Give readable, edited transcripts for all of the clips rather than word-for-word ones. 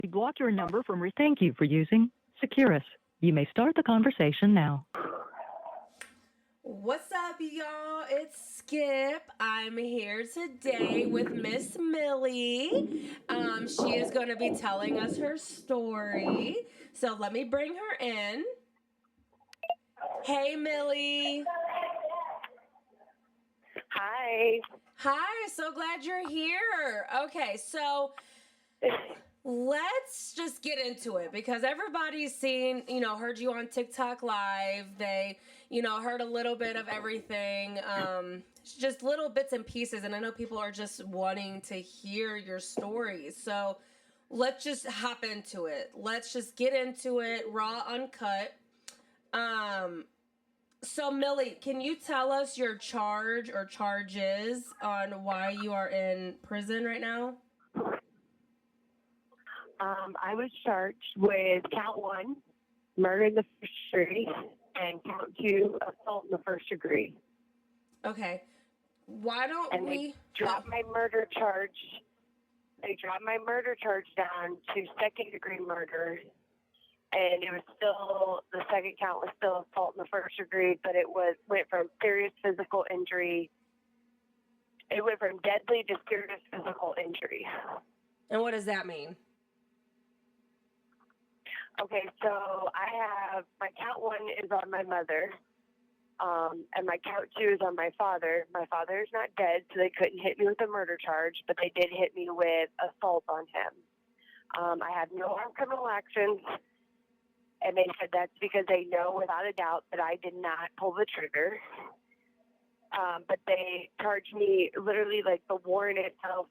We block your number from. Thank you for using Securus. You may start the conversation now. What's up, y'all? It's Skip. I'm here today with Miss Millie. She is going to be telling us her story. So let me bring her in. Hey, Millie. Hi. Hi, so glad you're here. Okay, so let's just get into it because everybody's seen, heard you on TikTok Live. They, heard a little bit of everything, just little bits and pieces. And I know people are just wanting to hear your story. So let's just hop into it. Let's just get into it, raw, uncut. So Millie, can you tell us your charge or charges on why you are in prison right now? I was charged with count 1, murder in the first degree, and count 2, assault in the first degree. Okay. Why don't and we they dropped my murder charge. They dropped my murder charge down to second degree murder, and it was still, the second count was still assault in the first degree, but it went from serious physical injury. It went from deadly to serious physical injury. And what does that mean? Okay, so I have, my count 1 is on my mother, and my count 2 is on my father. My father is not dead, so they couldn't hit me with a murder charge, but they did hit me with assault on him. I have no armed criminal actions, and they said that's because they know without a doubt that I did not pull the trigger. But they charged me, literally, like the warrant itself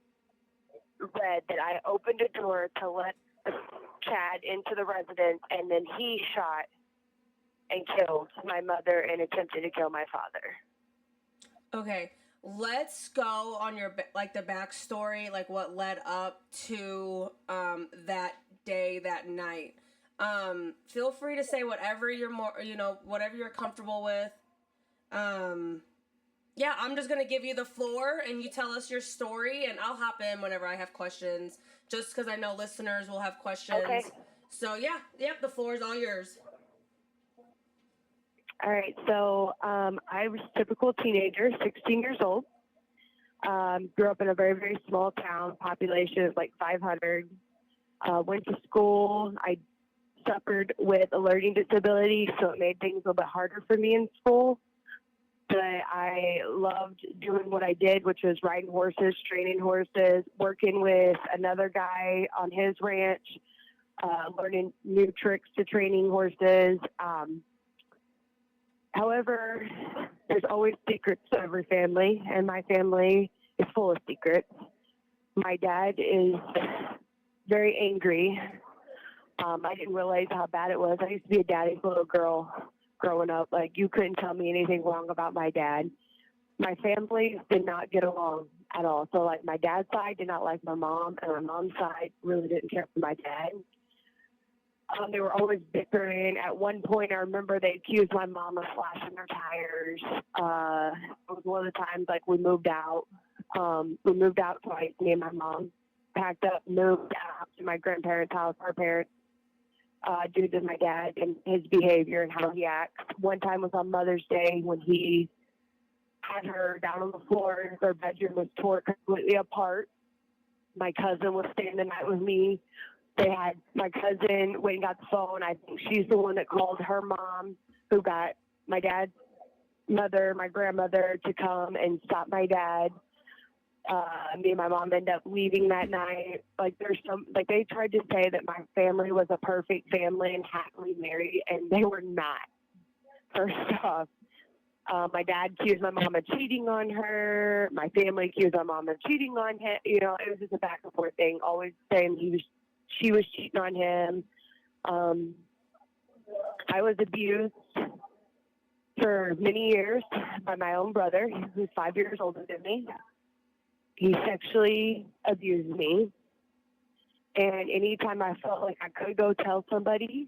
read that I opened a door to let Chad into the residence, and then he shot and killed my mother and attempted to kill my father. Okay, let's go on your the backstory, like what led up to that day, that night. Feel free to say whatever you're whatever you're comfortable with. Yeah, I'm just gonna give you the floor and you tell us your story, and I'll hop in whenever I have questions, just because I know listeners will have questions. Okay. So the floor is all yours. All right, so I was a typical teenager, 16 years old. Grew up in a very, very small town, population of like 500. Went to school. I suffered with a learning disability, so it made things a little bit harder for me in school. But I loved doing what I did, which was riding horses, training horses, working with another guy on his ranch, learning new tricks to training horses. However, there's always secrets to every family, and my family is full of secrets. My dad is very angry. I didn't realize how bad it was. I used to be a daddy's little girl growing up. Like, you couldn't tell me anything wrong about my dad. My family did not get along at all. So, like, my dad's side did not like my mom, and my mom's side really didn't care for my dad. They were always bickering. At one point, I remember they accused my mom of slashing their tires. It was one of the times, like, we moved out. We moved out twice, me and my mom. Packed up, moved out to my grandparents' house, our parents, due to my dad and his behavior and how he acts. One time was on Mother's Day when he had her down on the floor. Their bedroom was torn completely apart. My cousin was staying the night with me. They had my cousin went and got the phone. I think she's the one that called her mom, who got my dad's mother, my grandmother, to come and stop my dad. Me and my mom ended up leaving that night. Like, they tried to say that my family was a perfect family and happily married, and they were not. First off, my dad accused my mom of cheating on her. My family accused my mom of cheating on him. It was just a back and forth thing, always saying she was cheating on him. I was abused for many years by my own brother, who's 5 years older than me. He sexually abused me. And anytime I felt like I could go tell somebody,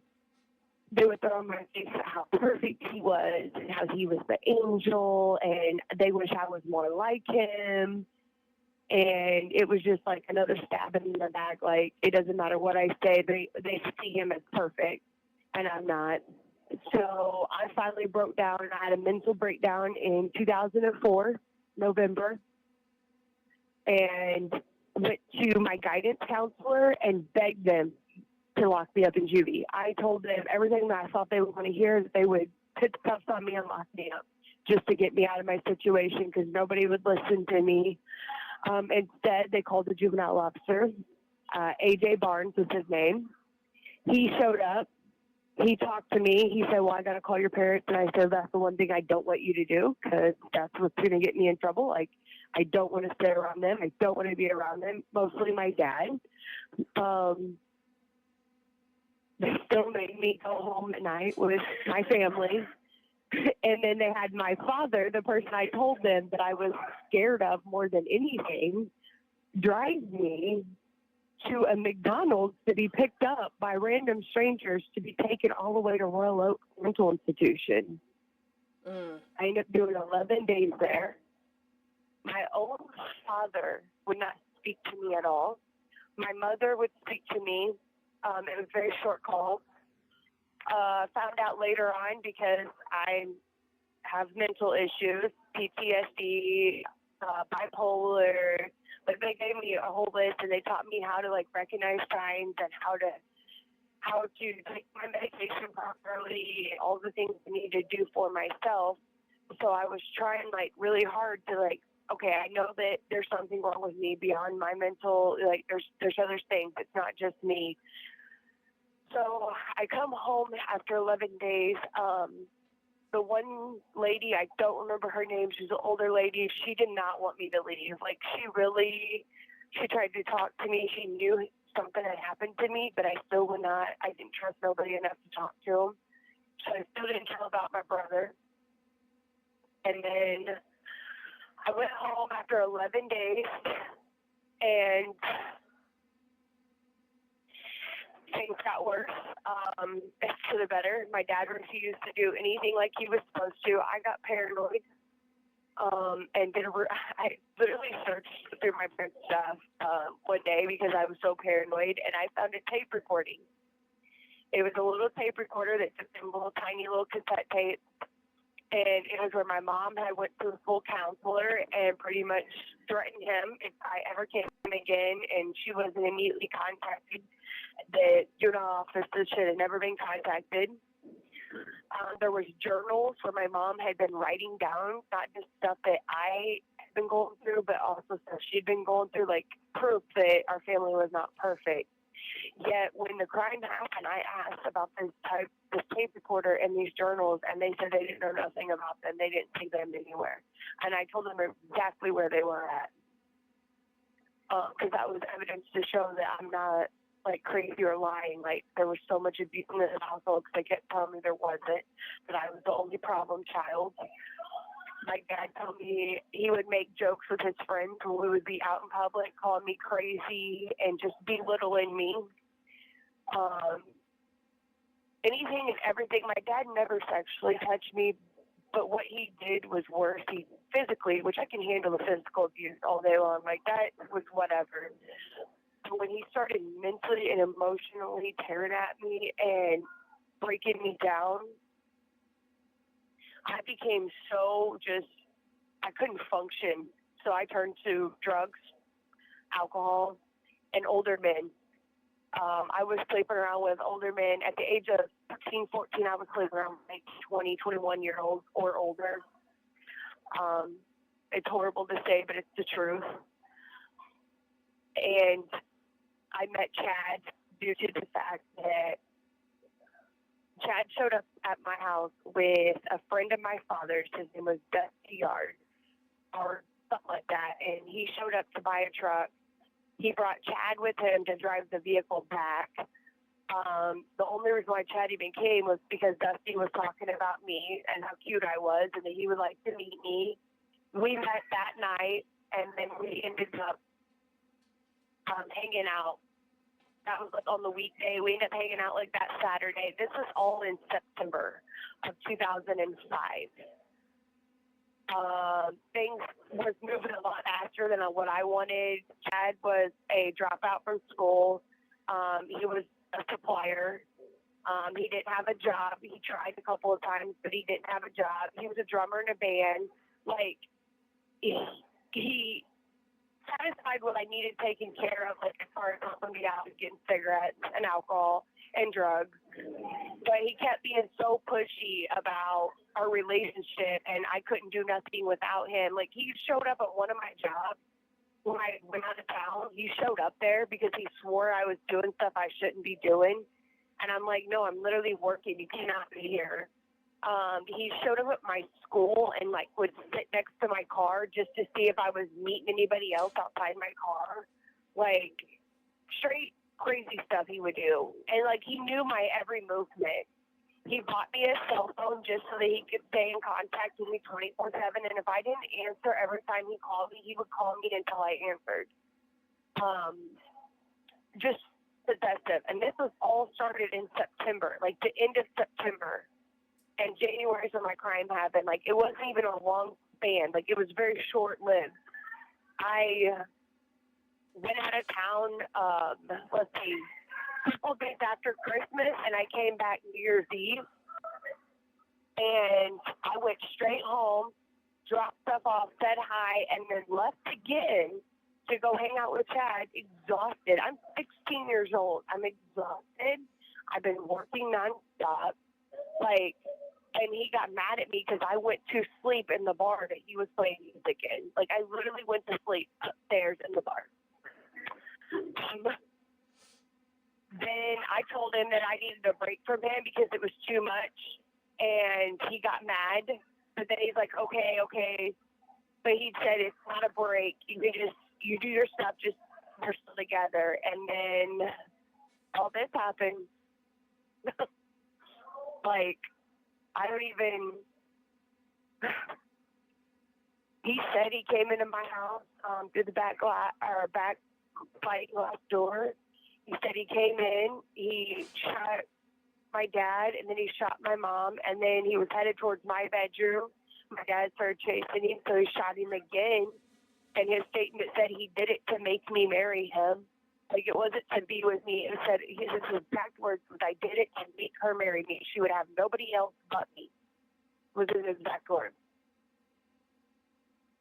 they would throw in my face how perfect he was and how he was the angel, and they wish I was more like him. And it was just like another stab in the back. Like, it doesn't matter what I say, they see him as perfect, and I'm not. So I finally broke down. I had a mental breakdown in 2004, November, and went to my guidance counselor and begged them to lock me up in juvie. I told them everything that I thought they would want to hear, that they would put cuffs on me and lock me up just to get me out of my situation because nobody would listen to me. Instead, they called the juvenile officer. AJ Barnes was his name. He showed up. He talked to me. He said, well, I got to call your parents. And I said, that's the one thing I don't want you to do because that's what's going to get me in trouble. Like, I don't want to stay around them. I don't want to be around them, mostly my dad. They still made me go home at night with my family. And then they had my father, the person I told them that I was scared of more than anything, drive me to a McDonald's to be picked up by random strangers to be taken all the way to Royal Oak Mental Institution. I ended up doing 11 days there. My own father would not speak to me at all. My mother would speak to me. It was very short calls. Found out later on because I have mental issues, PTSD, bipolar. Like, they gave me a whole list, and they taught me how to like recognize signs and how to take my medication properly, all the things I need to do for myself. So I was trying like really hard to like, okay, I know that there's something wrong with me beyond my mental. Like, there's other things. It's not just me. So I come home after 11 days. The one lady, I don't remember her name, she's an older lady, she did not want me to leave. Like, she tried to talk to me. She knew something had happened to me, but I still would not. I didn't trust nobody enough to talk to him. So I still didn't tell about my brother. And then I went home after 11 days, and things got worse. It's to the better. My dad refused to do anything like he was supposed to. I got paranoid, and I literally searched through my parents' stuff one day because I was so paranoid, and I found a tape recording. It was a little tape recorder that took some little tiny little cassette tapes, and it was where my mom had went to a full counselor and pretty much threatened him if I ever came again, and she wasn't immediately contacted. The juvenile officer should have never been contacted. There was journals where my mom had been writing down not just stuff that I had been going through, but also stuff she'd been going through, like proof that our family was not perfect. Yet when the crime happened, I asked about this tape recorder and these journals, and they said they didn't know nothing about them. They didn't see them anywhere. And I told them exactly where they were at. Because that was evidence to show that I'm not like crazy or lying. Like, there was so much abuse in this household because they kept telling me there wasn't, that I was the only problem child. My dad told me he would make jokes with his friends when we would be out in public, calling me crazy and just belittling me. Anything and everything. My dad never sexually touched me, but what he did was worse. He physically, which I can handle the physical abuse all day long, like that was whatever. But when he started mentally and emotionally tearing at me and breaking me down, I became so I couldn't function. So I turned to drugs, alcohol, and older men. I was sleeping around with older men. At the age of 13, 14, I was sleeping around with like 20, 21-year-olds or older. It's horrible to say, but it's the truth. And I met Chad due to the fact that Chad showed up at my house with a friend of my father's. His name was Dusty Yard or something like that. And he showed up to buy a truck. He brought Chad with him to drive the vehicle back. The only reason why Chad even came was because Dusty was talking about me and how cute I was and that he would like to meet me. We met that night, and then we ended up hanging out. That was like on the weekday. We ended up hanging out like that Saturday. This was all in September of 2005. Things was moving a lot faster than what I wanted. Chad was a dropout from school. He was a supplier. He didn't have a job. He tried a couple of times, but he didn't have a job. He was a drummer in a band. Like, he satisfied what I needed taken care of, like as far as helping me out with getting cigarettes and alcohol and drugs. But he kept being so pushy about our relationship, and I couldn't do nothing without him. Like, he showed up at one of my jobs when I went out of town. He showed up there because he swore I was doing stuff I shouldn't be doing. And I'm like, no, I'm literally working. You cannot be here. He showed up at my school and like would sit next to my car just to see if I was meeting anybody else outside my car. Like, straight crazy stuff he would do. And like, he knew my every movement. He bought me a cell phone just so that he could stay in contact with me 24/7. And if I didn't answer every time he called me, he would call me until I answered. Just possessive. And this was all started in September, like the end of September. And January is when my crime happened. Like, it wasn't even a long span. Like, it was very short-lived. I went out of town, let's see, a couple days after Christmas, and I came back New Year's Eve. And I went straight home, dropped stuff off, said hi, and then left again to go hang out with Chad, exhausted. I'm 16 years old. I'm exhausted. I've been working nonstop. Like, and he got mad at me because I went to sleep in the bar that he was playing music in. Like, I literally went to sleep upstairs in the bar. Then I told him that I needed a break from him because it was too much, and he got mad. But then he's like, okay. But he said it's not a break. You do your stuff, just we're still together. And then all this happened. Like, I don't even. He said he came into my house through the back sliding glass door. He said he came in, he shot my dad, and then he shot my mom, and then he was headed towards my bedroom. My dad started chasing him, so he shot him again. And his statement said he did it to make me marry him. Like, it wasn't to be with me. It said, his exact words was, I did it to make her marry me. She would have nobody else but me, was his exact words.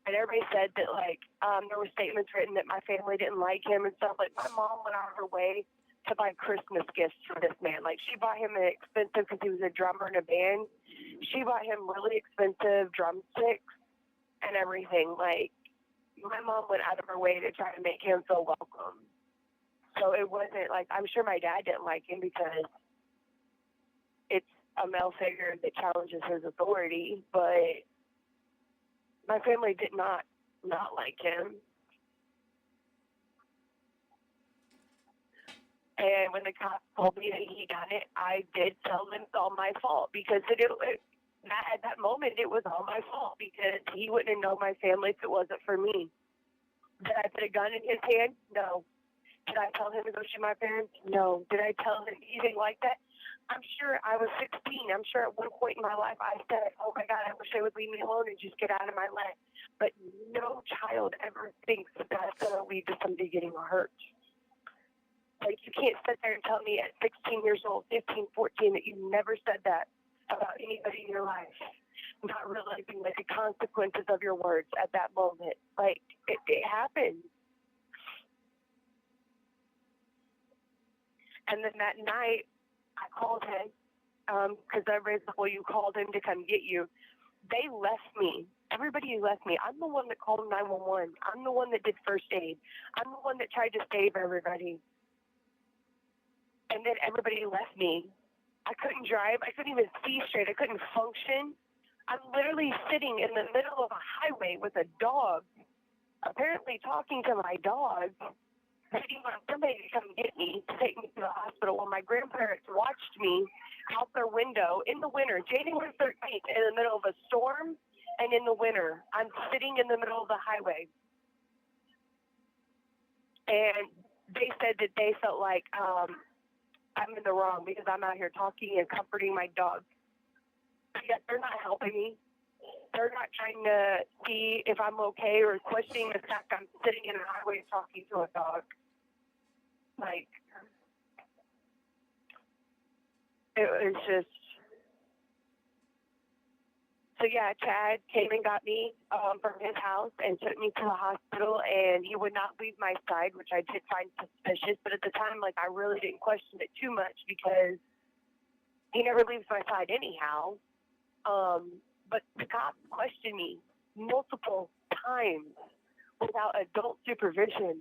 And everybody said that, like, there were statements written that my family didn't like him and stuff. Like, my mom went out of her way to buy Christmas gifts for this man. Like, she bought him an expensive, because he was a drummer in a band, she bought him really expensive drumsticks and everything. Like, my mom went out of her way to try to make him feel welcome. So it wasn't like, I'm sure my dad didn't like him because it's a male figure that challenges his authority, but my family did not like him. And when the cops told me that he done it, I did tell them it's all my fault, because at that moment it was all my fault, because he wouldn't have known my family if it wasn't for me. Did I put a gun in his hand? No. Did I tell him to go shoot my parents? No. Did I tell him anything like that? I'm sure I was 16. I'm sure at one point in my life I said, oh my God, I wish they would leave me alone and just get out of my life. But no child ever thinks that that's going to lead to somebody getting hurt. Like, you can't sit there and tell me at 16 years old, 15, 14, that you never said that about anybody in your life, not realizing like the consequences of your words at that moment. Like, it happened. And then that night, I called him, because everybody's like, well, you called him to come get you. They left me. Everybody left me. I'm the one that called 911. I'm the one that did first aid. I'm the one that tried to save everybody. And then everybody left me. I couldn't drive. I couldn't even see straight. I couldn't function. I'm literally sitting in the middle of a highway with a dog, apparently talking to my dog, waiting on somebody to come get me, to take me to the hospital, while my grandparents watched me out their window in the winter, January 13th, in the middle of a storm, and in the winter. I'm sitting in the middle of the highway. And they said that they felt like I'm in the wrong because I'm out here talking and comforting my dog. Yet they're not helping me. They're they're not trying to see if I'm okay or questioning the fact I'm sitting in a highway talking to a dog. Like, it was just. So yeah, Chad came and got me from his house and took me to the hospital, and he would not leave my side, which I did find suspicious. But at the time, like, I really didn't question it too much because he never leaves my side anyhow. But the cops questioned me multiple times without adult supervision.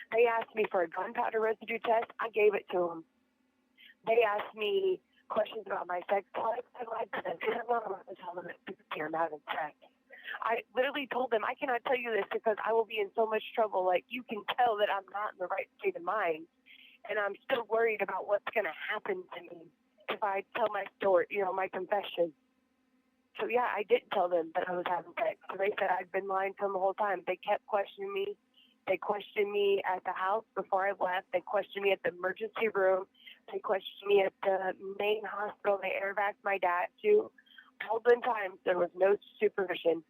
They asked me for a gunpowder residue test. I gave it to them. They asked me questions about my sex life. I'm not about to tell them that I'm having sex. I literally told them, I cannot tell you this because I will be in so much trouble. Like, you can tell that I'm not in the right state of mind. And I'm still worried about what's going to happen to me if I tell my story, my confession. So, yeah, I did tell them that I was having sex. So they said I'd been lying to them the whole time. They kept questioning me. They questioned me at the house before I left. They questioned me at the emergency room. They questioned me at the main hospital they air vaxxed my dad to. All the times there was no supervision.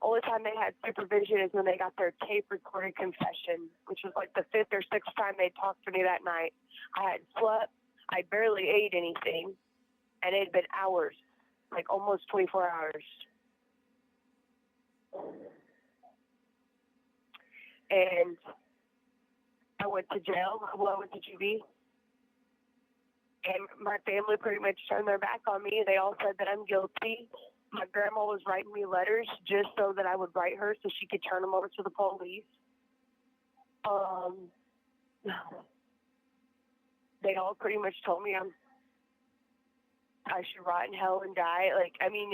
Only time they had supervision is when they got their tape recorded confession, which was like the 5th or 6th time they talked to me that night. I had slept. I barely ate anything. And it had been hours, like almost 24 hours. And I went to jail. Well, I went to juvie. And my family pretty much turned their back on me. They all said that I'm guilty. My grandma was writing me letters just so that I would write her so she could turn them over to the police. They all pretty much told me I should rot in hell and die. Like, I mean,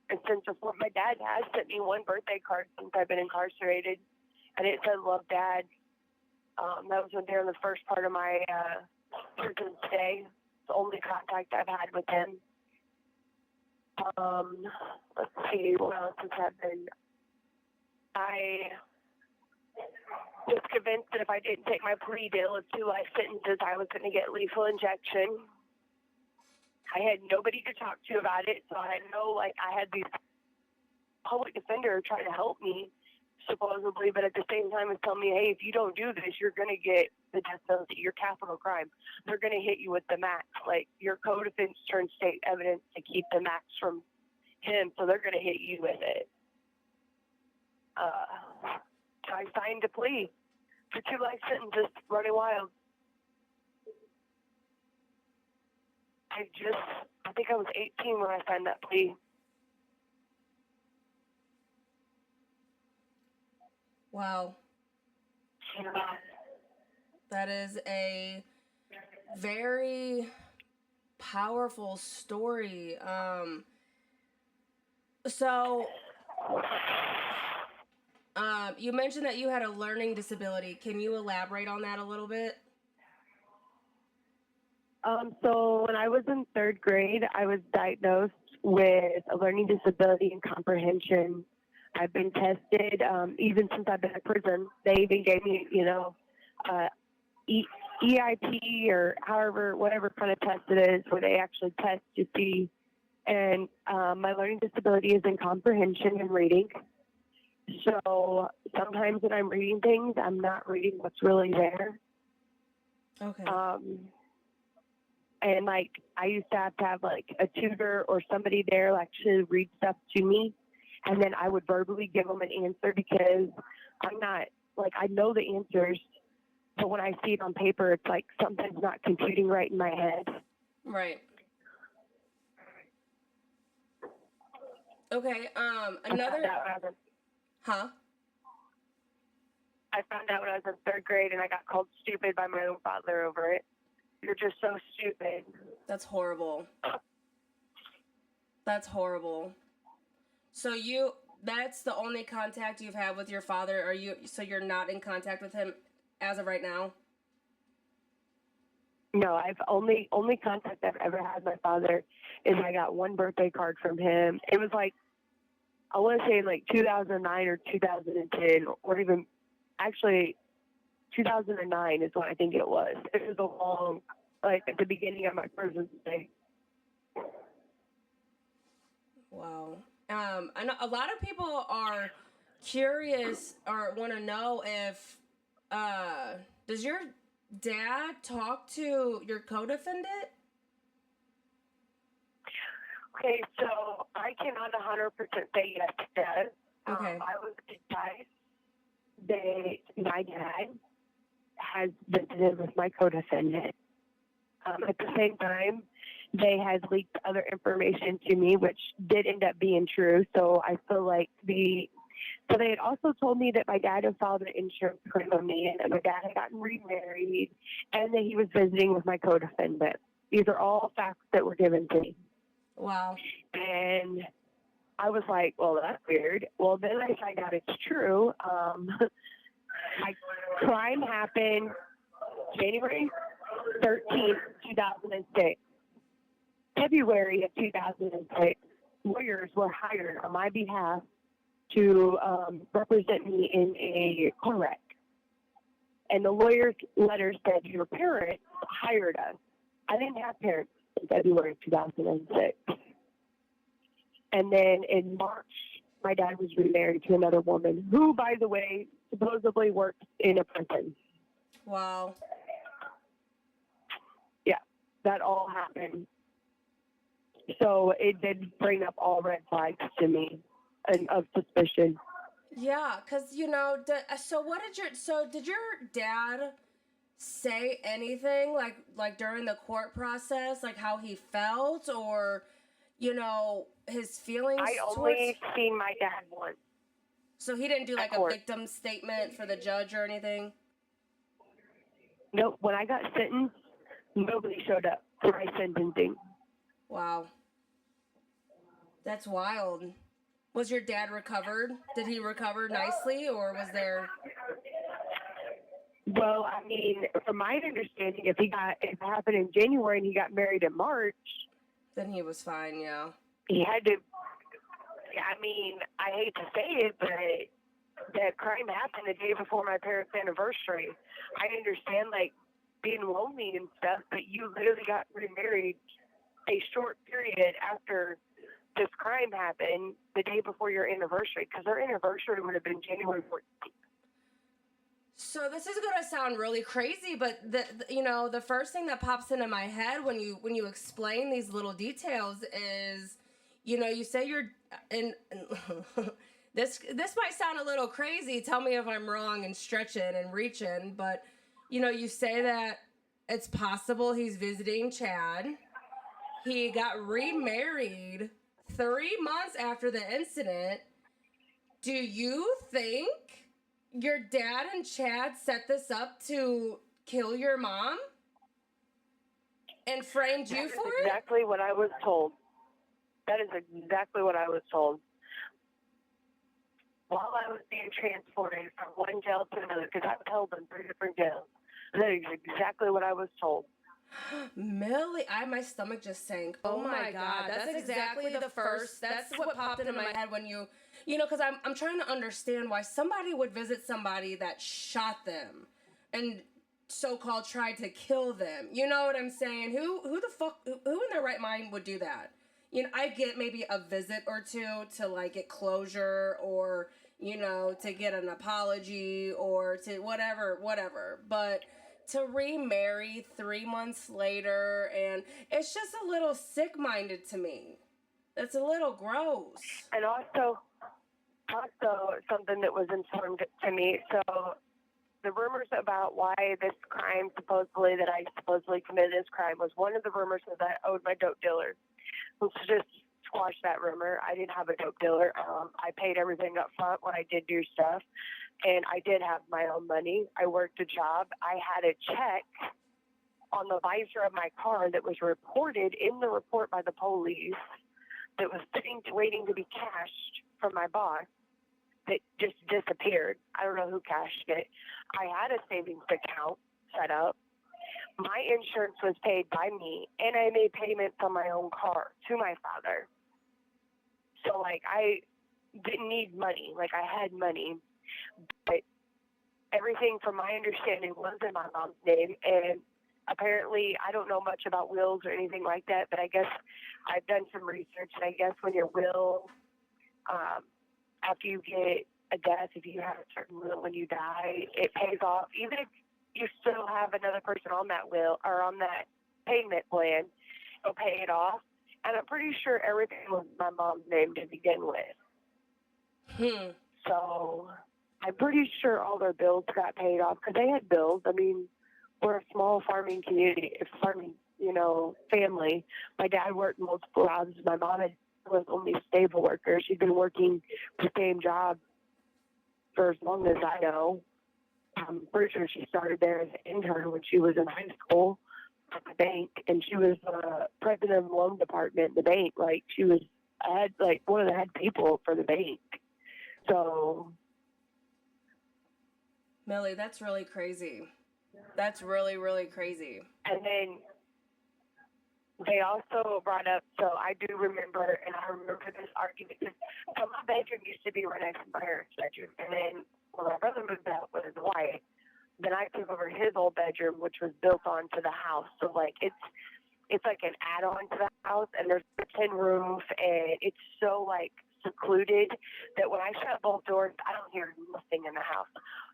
and since before, my dad has sent me one birthday card since I've been incarcerated, and it said, "Love, Dad." That was when during the first part of my prison stay. It's the only contact I've had with him. Let's see, what else has happened? I was convinced that if I didn't take my plea deal of 2 life sentences, I was going to get lethal injection. I had nobody to talk to about it, so I had these public defender trying to help me, supposedly, but at the same time it's telling me, hey, if you don't do this, you're going to get the death penalty, your capital crime. They're going to hit you with the max. Like, your co-defense turned state evidence to keep the max from him, so they're going to hit you with it. So I signed a plea for 2 life sentences, running wild. I think I was 18 when I signed that plea. Wow. Yeah. That is a very powerful story. You mentioned that you had a learning disability. Can you elaborate on that a little bit? So when I was in 3rd grade, I was diagnosed with a learning disability and comprehension. I've been tested, even since I've been in prison. They even gave me, EIP or whatever kind of test it is, where they actually test to see. And my learning disability is in comprehension and reading. So sometimes when I'm reading things, I'm not reading what's really there. Okay. And like, I used to have like a tutor or somebody there actually read stuff to me, and then I would verbally give them an answer because I'm not, like, I know the answers, but when I see it on paper, it's like something's not computing right in my head. Right. Okay. I found out when I was in 3rd grade, and I got called stupid by my own father over it. You're just so stupid. That's horrible. That's horrible. So that's the only contact you've had with your father? So you're not in contact with him as of right now? No, I've only contact I've ever had with my father is I got one birthday card from him. It was like, I want to say like 2009 or 2010, or even actually 2009 is what I think it was. It was a long, like at the beginning of my prison stay. Wow. And a lot of people are curious or want to know if does your dad talk to your co-defendant? Okay, so I cannot 100% say yes it does. Okay. I was advised that my dad has visited with my co-defendant. At the same time, they had leaked other information to me, which did end up being true. So I feel like so they had also told me that my dad had filed an insurance claim on me, and that my dad had gotten remarried, and that he was visiting with my co-defendant. These are all facts that were given to me. Wow. And I was like, well, that's weird. Well, then I find out it's true. My crime happened January 13th, 2006. February of 2006, lawyers were hired on my behalf to represent me in a car wreck. And the lawyer's letter said, your parents hired us. I didn't have parents in February of 2006. And then in March, my dad was remarried to another woman who, by the way, supposedly works in a prison. Wow. Yeah, that all happened. So it did bring up all red flags to me and of suspicion. Yeah, because, did your dad say anything like during the court process, like how he felt or, his feelings I towards... only seen my dad once. So he didn't do like a court. victim statement for the judge or anything? Nope. When I got sentenced, nobody showed up for my sentencing. Wow. That's wild. Was your dad recovered? Did he recover nicely, or was there... Well, I mean, from my understanding, if it happened in January and he got married in March, then he was fine, yeah. He had to, I mean, I hate to say it, but that crime happened the day before my parents' anniversary. I understand, like, being lonely and stuff, but you literally got remarried a short period after this crime happened the day before your anniversary, because their anniversary would have been January 14th. So this is going to sound really crazy, but the first thing that pops into my head when you explain these little details is, you say you're and this might sound a little crazy. Tell me if I'm wrong and stretching and reaching, but you say that it's possible he's visiting Chad. He got remarried 3 months after the incident. Do you think your dad and Chad set this up to kill your mom and framed you for it? Exactly what I was told. That is exactly what I was told. While I was being transported from one jail to another, because I've held in 3 different jails. That is exactly what I was told. Millie, my stomach just sank. Oh my God, that's exactly the first. That's what popped into my head when because I'm trying to understand why somebody would visit somebody that shot them and so-called tried to kill them. You know what I'm saying? Who the fuck, who in their right mind would do that? I get maybe a visit or two to like get closure or, to get an apology or to whatever. But to remarry 3 months later, and it's just a little sick-minded to me. That's a little gross. And also something that was informed to me. So the rumors about why this crime that I supposedly committed this crime was one of the rumors was that I owed my dope dealer. Let's just squash that rumor. I didn't have a dope dealer. I paid everything up front when I did do stuff, and I did have my own money. I worked a job. I had a check on the visor of my car that was reported in the report by the police that was waiting to be cashed from my boss that just disappeared. I don't know who cashed it. I had a savings account set up. My insurance was paid by me, and I made payments on my own car to my father. So, like, I didn't need money. Like, I had money. But everything, from my understanding, was in my mom's name. And apparently, I don't know much about wills or anything like that, but I guess I've done some research. And I guess when your will After you get a death, if you have a certain will when you die, it pays off. Even if you still have another person on that will or on that payment plan, it'll pay it off. And I'm pretty sure everything was my mom's name to begin with. So I'm pretty sure all their bills got paid off because they had bills. I mean, we're a small farming community, farming, family. My dad worked multiple jobs. My mom was only a stable worker. She'd been working the same job for as long as I know. I'm pretty sure she started there as an intern when she was in high school at the bank, and she was president of the loan department in the bank. Like, she was one of the head people for the bank. So, Millie, that's really crazy. That's really, really crazy. And then they also brought up, so I do remember, and I remember this argument. So my bedroom used to be right next to my parents' bedroom, and then when my brother moved out with his wife, then I took over his old bedroom, which was built onto the house. So like it's like an add-on to the house, and there's a tin roof, and it's so like secluded that when I shut both doors, I don't hear nothing in the house,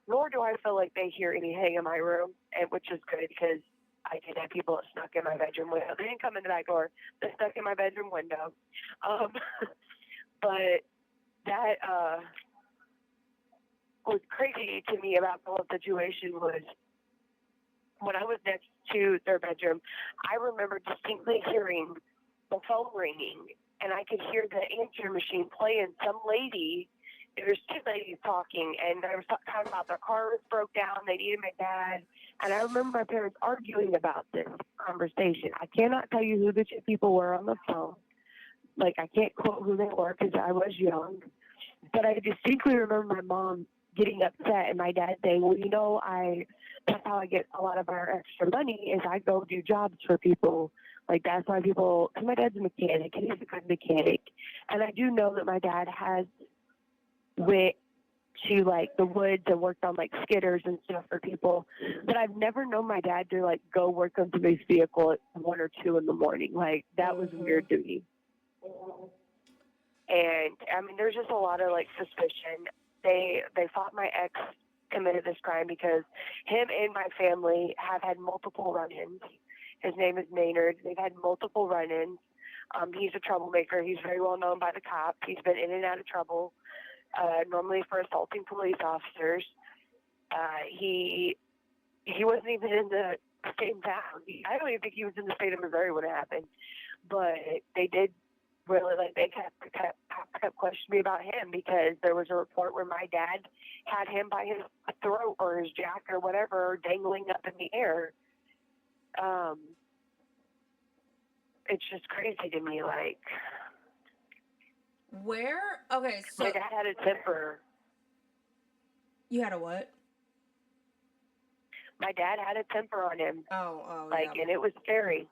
nor do I feel like they hear anything in my room, and which is good because I did have people that snuck in my bedroom window. They didn't come in the back door; they snuck in my bedroom window. But that was crazy to me about the whole situation was when I was next to their bedroom, I remember distinctly hearing the phone ringing, and I could hear the answer machine playing. Some lady, there was two ladies talking, and they were talking about their car was broke down, they needed my dad, and I remember my parents arguing about this conversation. I cannot tell you who the two people were on the phone. Like, I can't quote who they were because I was young, but I distinctly remember my mom getting upset and my dad saying, well, that's how I get a lot of our extra money is I go do jobs for people. Like, that's why because my dad's a mechanic and he's a good mechanic. And I do know that my dad has went to like the woods and worked on like skidders and stuff for people. But I've never known my dad to like go work on somebody's vehicle at 1 or 2 in the morning. Like, that was weird to me. And I mean, there's just a lot of like suspicion. They thought my ex committed this crime because him and my family have had multiple run-ins. His name is Maynard. They've had multiple run-ins. He's a troublemaker. He's very well known by the cops. He's been in and out of trouble, normally for assaulting police officers. He wasn't even in the same town. I don't even think he was in the state of Missouri when it happened. But they did really, like, they kept questioning me about him because there was a report where my dad had him by his throat or his jack or whatever dangling up in the air. It's just crazy to me, like. Where? Okay, so. My dad had a temper. You had a what? My dad had a temper on him. Oh, like, yeah. And it was scary.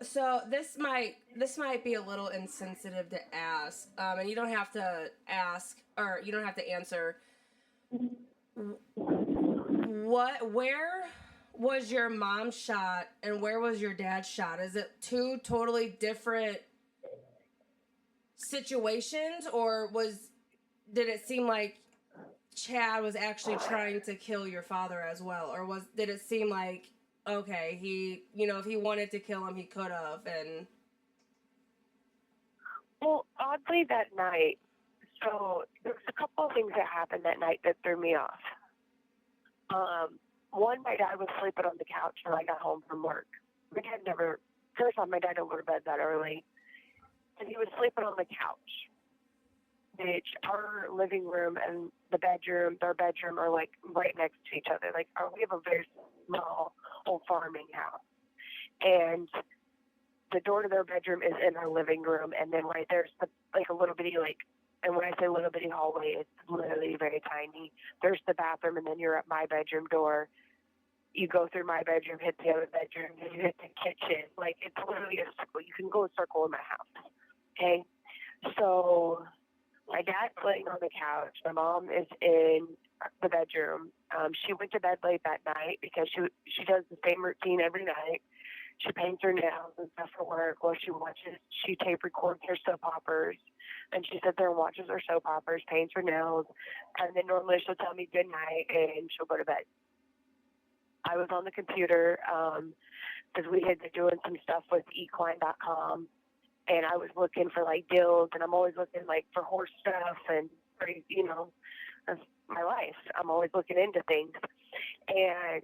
So this might be a little insensitive to ask, and you don't have to ask or you don't have to answer. Where was your mom shot and where was your dad shot? Is it two totally different situations, or did it seem like Chad was actually trying to kill your father as well, or did it seem like, okay, he, if he wanted to kill him, he could have, and... Well, oddly that night, so there was a couple of things that happened that night that threw me off. One, my dad was sleeping on the couch when I got home from work. First off, my dad don't go to bed that early, and he was sleeping on the couch, which our living room and their bedroom are like right next to each other. Like, we have a very small old farming house, and the door to their bedroom is in our living room, and then right there's a little bitty and when I say little bitty hallway, it's literally very tiny. There's the bathroom, and then you're at my bedroom door. You go through my bedroom, hit the other bedroom, then you hit the kitchen. Like, it's literally a circle. You can go a circle in my house. Okay, so my dad's laying on the couch. My mom is in the bedroom. She went to bed late that night because she does the same routine every night. She paints her nails and stuff for work while she tape records her soap operas. And she sits there and watches her soap operas, paints her nails, and then normally she'll tell me good night and she'll go to bed. I was on the computer because we had been doing some stuff with equine.com, and I was looking for like deals, and I'm always looking like for horse stuff and that's my life. I'm always looking into things. And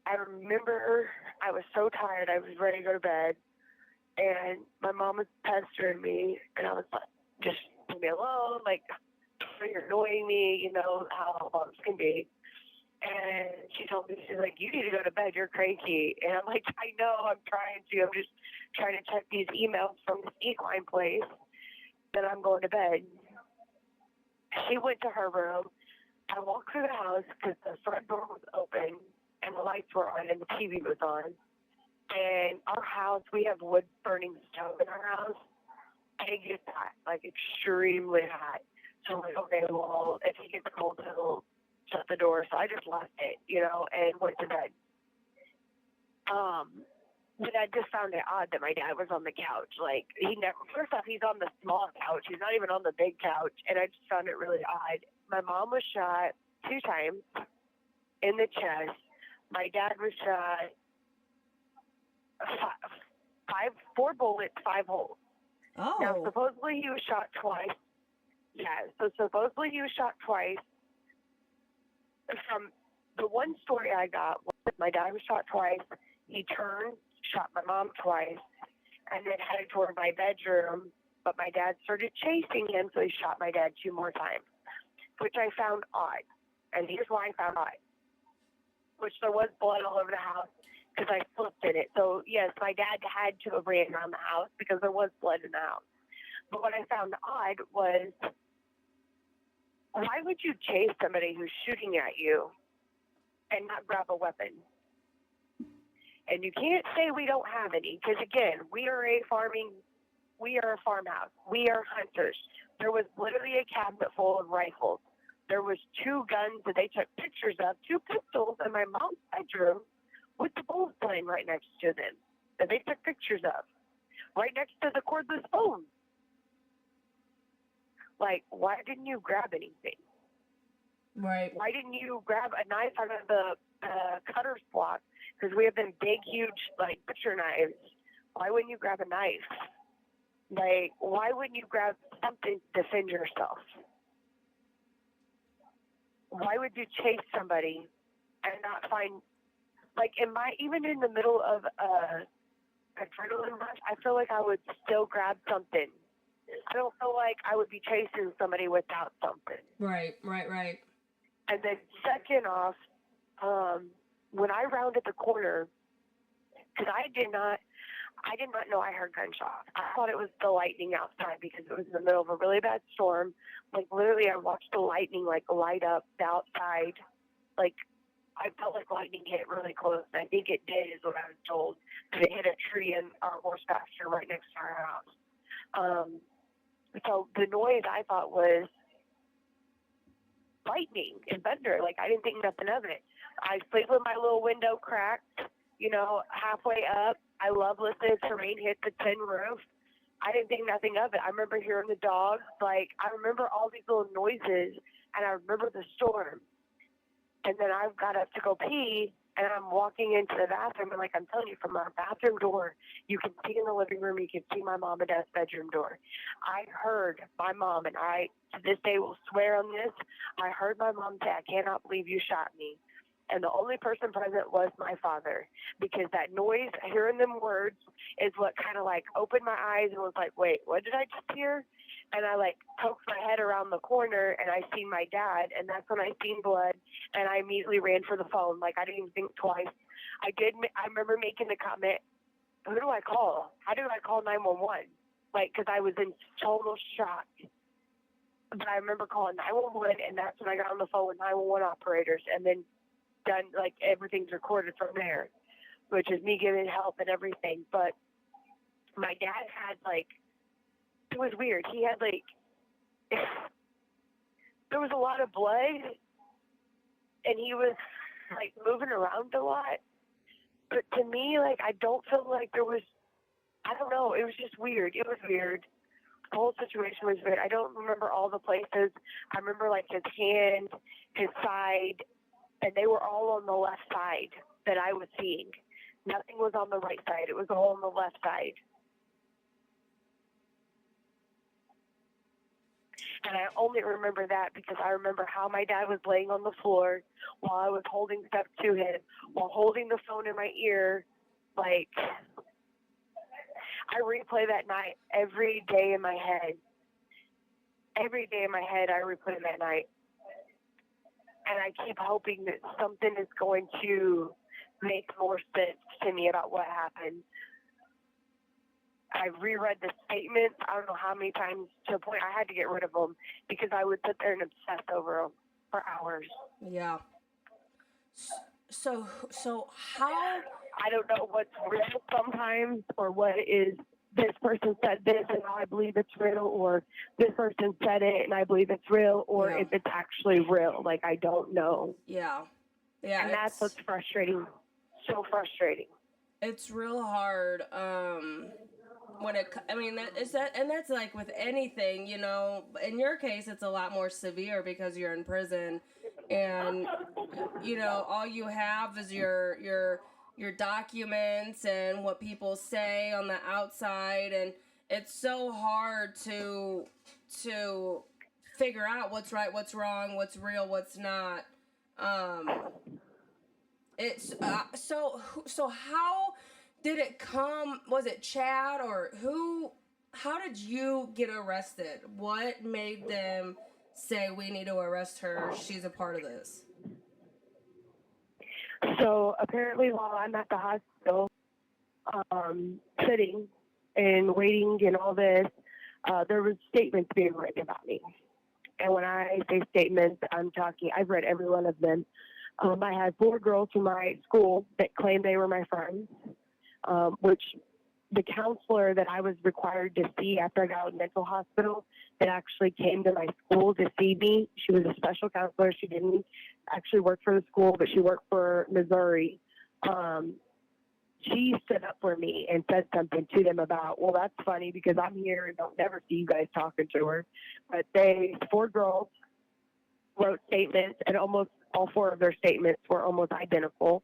I remember I was so tired, I was ready to go to bed, and my mom was pestering me, and I was like, just leave me alone, like, you're annoying me, you know how moms can be. And she told me, she's like, you need to go to bed, you're cranky. And I'm like, I know, I'm trying to. I'm just trying to check these emails from this equine place, then I'm going to bed. She went to her room. I walked through the house because the front door was open and the lights were on and the TV was on. And our house, we have wood burning stove in our house, and it gets hot, like extremely hot. So I'm like, okay, well, if he gets cold, he'll shut the door. So I just left it, and went to bed. But I just found it odd that my dad was on the couch. Like, first off, he's on the small couch. He's not even on the big couch. And I just found it really odd. My mom was shot 2 times in the chest. My dad was shot 4 bullets, 5 holes. Oh. Now, supposedly he was shot twice. Yeah, so supposedly he was shot twice. From the one story I got, was my dad was shot twice. He turned, shot my mom twice, and then headed toward my bedroom. But my dad started chasing him, so he shot my dad 2 more times, which I found odd. And here's why I found odd. Which there was blood all over the house because I slipped in it. So, yes, my dad had to have ran around the house because there was blood in the house. But what I found odd was, why would you chase somebody who's shooting at you and not grab a weapon? And you can't say we don't have any, because again, we are a farmhouse. We are hunters. There was literally a cabinet full of rifles. There was 2 guns that they took pictures of, 2 pistols in my mom's bedroom with the bullets laying right next to them that they took pictures of, right next to the cordless phone. Like, why didn't you grab anything? Right. Why didn't you grab a knife out of the cutter's block? Because we have them big, huge, like, butcher knives. Why wouldn't you grab a knife? Like, why wouldn't you grab something to defend yourself? Why would you chase somebody and not find, like, even in the middle of adrenaline rush, I feel like I would still grab something. I don't feel like I would be chasing somebody without something. Right. And then second off, when I rounded the corner, because I did not know I heard gunshots. I thought it was the lightning outside because it was in the middle of a really bad storm. Like, literally, I watched the lightning, like, light up the outside. Like, I felt like lightning hit really close. And I think it did, is what I was told. But it hit a tree in our horse pasture right next to our house. So the noise I thought was lightning and thunder. Like, I didn't think nothing of it. I sleep with my little window cracked, halfway up. I love listening to rain hit the tin roof. I didn't think nothing of it. I remember hearing the dogs. Like, I remember all these little noises, and I remember the storm. And then I got up to go pee, and I'm walking into the bathroom, and, like, I'm telling you, from our bathroom door, you can see in the living room, you can see my mom and dad's bedroom door. I heard my mom, and I, to this day, will swear on this, I heard my mom say, I cannot believe you shot me. And the only person present was my father, because that noise, hearing them words, is what kind of, like, opened my eyes and was like, wait, what did I just hear? And I, like, poked my head around the corner, and I seen my dad, and that's when I seen blood, and I immediately ran for the phone. Like, I didn't even think twice. I remember making the comment, who do I call? How do I call 911? Like, because I was in total shock. But I remember calling 911, and that's when I got on the phone with 911 operators, and then done, like, everything's recorded from there, which is me giving help and everything. But my dad had, like, it was weird. He had, like, there was a lot of blood, and he was, like, moving around a lot. But to me, like, I don't feel like there was, I don't know, it was just weird. It was weird. The whole situation was weird. I don't remember all the places. I remember, like, his hand, his side, and they were all on the left side that I was seeing. Nothing was on the right side. It was all on the left side. And I only remember that because I remember how my dad was laying on the floor while I was holding stuff to him, while holding the phone in my ear. Like, I replay that night every day in my head. Every day in my head, I replay that night. And I keep hoping that something is going to make more sense to me about what happened. I've reread the statements, I don't know how many times, to a point I had to get rid of them because I would sit there and obsess over them for hours. Yeah. So how? I don't know what's real sometimes, or what is this person said this and I believe it's real, or this person said it and I believe it's real, or Yeah. if it's actually real. Like, I don't know. Yeah. Yeah. And that's what's frustrating. So frustrating. It's real hard. When it, I mean, and that's like with anything, you know. In your case, it's a lot more severe because you're in prison, and you know, all you have is your documents and what people say on the outside, and it's so hard to figure out what's right, what's wrong, what's real, what's not. Um, it's so how did it come? Was it Chad or who? How did you get arrested? What made them say we need to arrest her? She's a part of this. So apparently, while I'm at the hospital, sitting and waiting and all this, there was statements being written about me. And when I say statements, I'm talking, I've read every one of them. I had 4 girls from my school that claimed they were my friends, which the counselor that I was required to see after I got out of mental hospital that actually came to my school to see me. She was a special counselor. She didn't actually work for the school, but she worked for Missouri. She stood up for me and said something to them about, well, that's funny because I'm here and don't never see you guys talking to her. But 4 girls wrote statements, and almost all 4 of their statements were almost identical,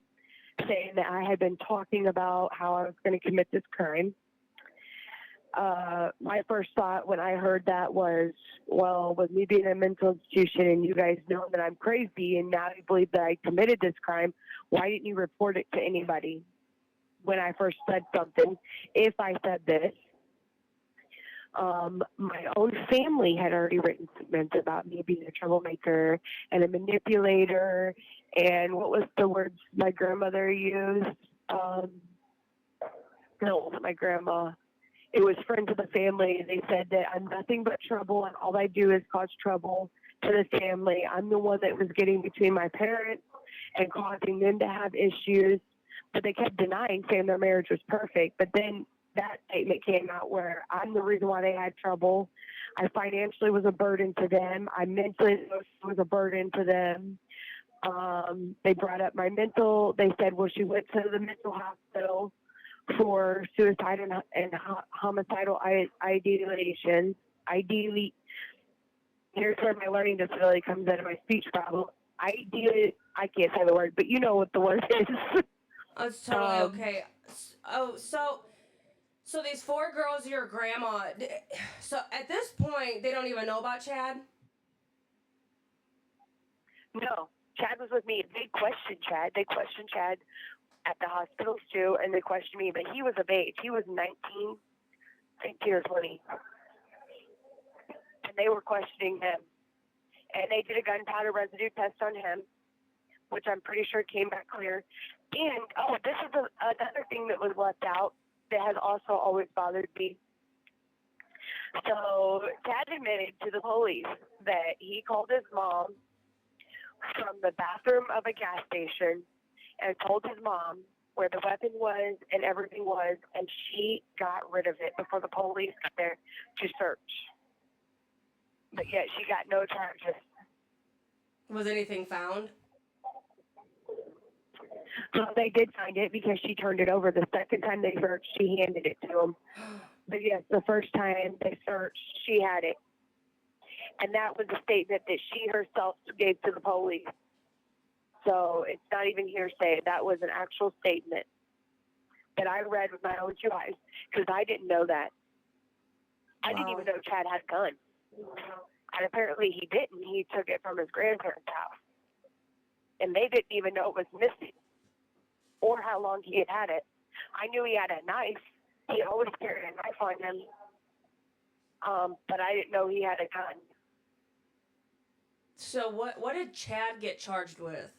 saying that I had been talking about how I was going to commit this crime. My first thought when I heard that was, well, with me being in a mental institution and you guys know that I'm crazy and now you believe that I committed this crime, why didn't you report it to anybody when I first said something? If I said this, my own family had already written statements about me being a troublemaker and a manipulator. And what was the words my grandmother used? No, it wasn't my grandma. It was friends of the family. They said that I'm nothing but trouble and all I do is cause trouble to the family. I'm the one that was getting between my parents and causing them to have issues. But they kept denying, saying their marriage was perfect. But then that statement came out where I'm the reason why they had trouble. I financially was a burden to them. I mentally was a burden to them. They brought up my mental. They said, well, she went to the mental hospital for suicide and homicidal ideation. Ideally, here's where my learning disability comes into my speech problem. Ideally, I can't say the word, but you know what the word is. Oh, it's totally okay. Oh, so these 4 girls, your grandma. So at this point, they don't even know about Chad. No, Chad was with me. They questioned Chad. They questioned Chad at the hospitals too, and they questioned me. But he was of age. He was 19, 19 or 20, and they were questioning him. And they did a gunpowder residue test on him, which I'm pretty sure came back clear. And this is another thing that was left out that has also always bothered me. So Chad admitted to the police that he called his mom from the bathroom of a gas station and told his mom where the weapon was and everything was, and she got rid of it before the police got there to search. But yet she got no charges. Was anything found? They did find it because she turned it over. The second time they searched, she handed it to them. But yes, the first time they searched, she had it. And that was a statement that she herself gave to the police. So it's not even hearsay. That was an actual statement that I read with my own two eyes because I didn't know that. I didn't even know Chad had a gun. And apparently he didn't. He took it from his grandparents' house. And they didn't even know it was missing or how long he had had it. I knew he had a knife. He always carried a knife on him. But I didn't know he had a gun. So what did Chad get charged with?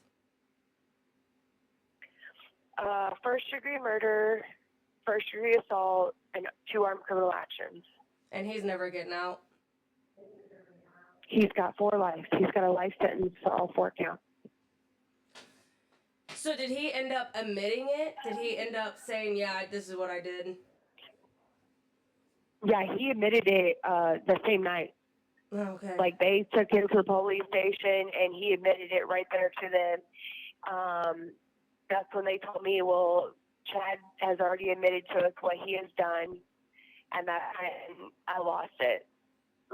First-degree murder, first-degree assault, and 2 armed criminal actions. And he's never getting out? He's got 4 lives. He's got a life sentence for all 4 counts. So did he end up admitting it? Did he end up saying, yeah, this is what I did? Yeah, he admitted it the same night. Okay. Like, they took him to the police station, and he admitted it right there to them. That's when they told me, well, Chad has already admitted to us what he has done, and I lost it.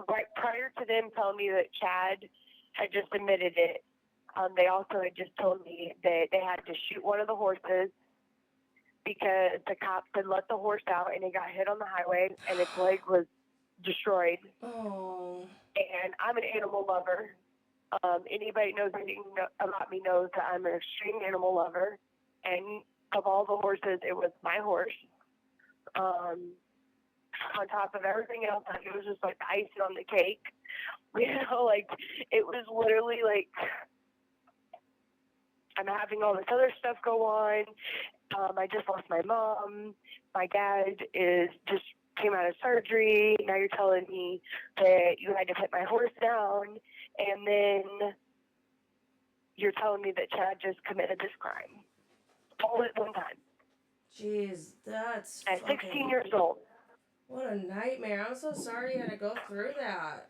Right prior to them telling me that Chad had just admitted it, they also had just told me that they had to shoot one of the horses because the cops had let the horse out and it got hit on the highway and its leg was destroyed. Oh. And I'm an animal lover. Anybody knows anything about me knows that I'm an extreme animal lover. And of all the horses, it was my horse. On top of everything else, like, it was just like the icing on the cake. You know, like, it was literally like, I'm having all this other stuff go on. I just lost my mom. My dad just came out of surgery. Now you're telling me that you had to put my horse down. And then you're telling me that Chad just committed this crime. All at one time. Jeez, that's at 16 years old. What a nightmare. I'm so sorry you had to go through that.